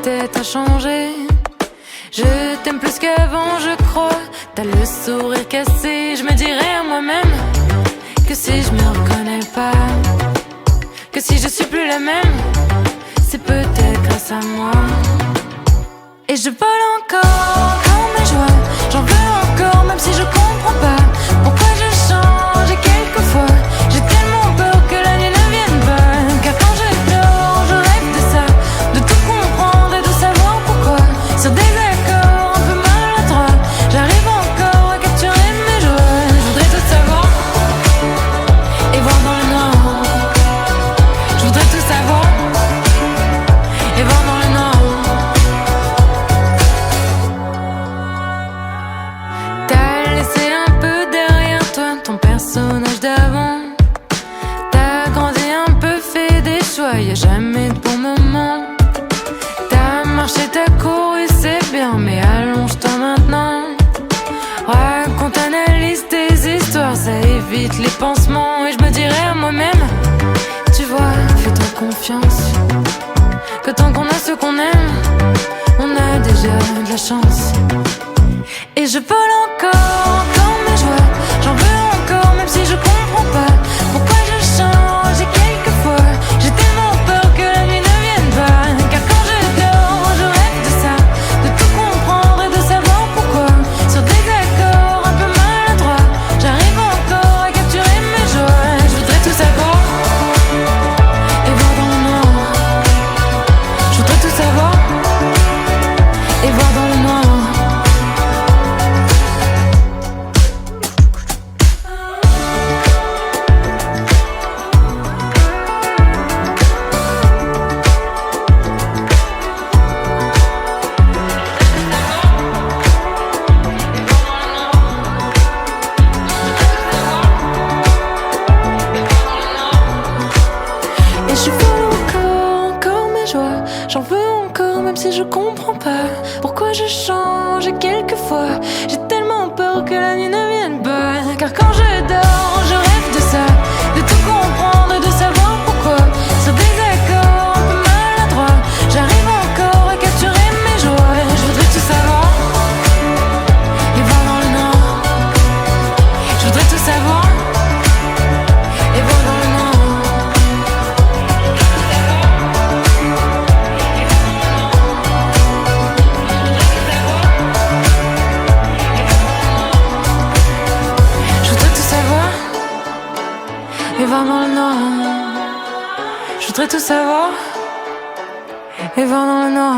tête a changé. Je t'aime plus qu'avant, je crois. T'as le sourire cassé. Je me dirais à moi-même que si je me reconnais pas, que si je suis plus la même, c'est peut-être grâce à moi. Et je vole encore mes joies. J'en veux encore même si je comprends pas pourquoi je change. Et quelquefois j'ai tellement peur que la nuit ne vienne pas. Car quand je dors, je rêve de ça, de tout comprendre et de savoir pourquoi. Sur des accords un peu maladroits, j'arrive encore à capturer mes joies. Je voudrais tout savoir et voir dans le noir. Je voudrais tout savoir et voir dans le noir. T'as laissé un peu derrière toi ton personnage d'avant. T'as grandi un peu, fait des choix, y'a jamais de bon moment. T'as marché, t'as couru, c'est bien, mais allonge-toi maintenant. Raconte, analyse tes histoires, ça évite les pansements. Et je me dirais à moi-même, tu vois, fais-toi confiance, que tant qu'on a ce qu'on aime, on a déjà de la chance. Et je vole encore mes joies. J'en veux encore même si je comprends pas pourquoi je change. Et quelquefois j'ai tellement peur que la nuit ne vienne pas. Car quand je dors, je rêve de ça, de tout comprendre et de savoir pourquoi. Sur des accords un peu maladroits, j'arrive encore à capturer mes joies. Je voudrais tout savoir et voir dans le noir. Je voudrais tout savoir et voir dans le noir. Et je vole encore mes joies. J'en veux encore même si je comprends pas pourquoi je change. Et quelquefois j'ai tellement peur que la nuit ne vienne pas. Car quand je dors, je rêve de ça, de tout comprendre et de savoir pourquoi. Sur des accords un peu maladroits, j'arrive encore à capturer mes joies. Je voudrais tout savoir et voir dans le noir. Je voudrais tout savoir et voir dans le noir. Je voudrais tout savoir et voir dans le noir. Je voudrais tout savoir et voir dans le noir.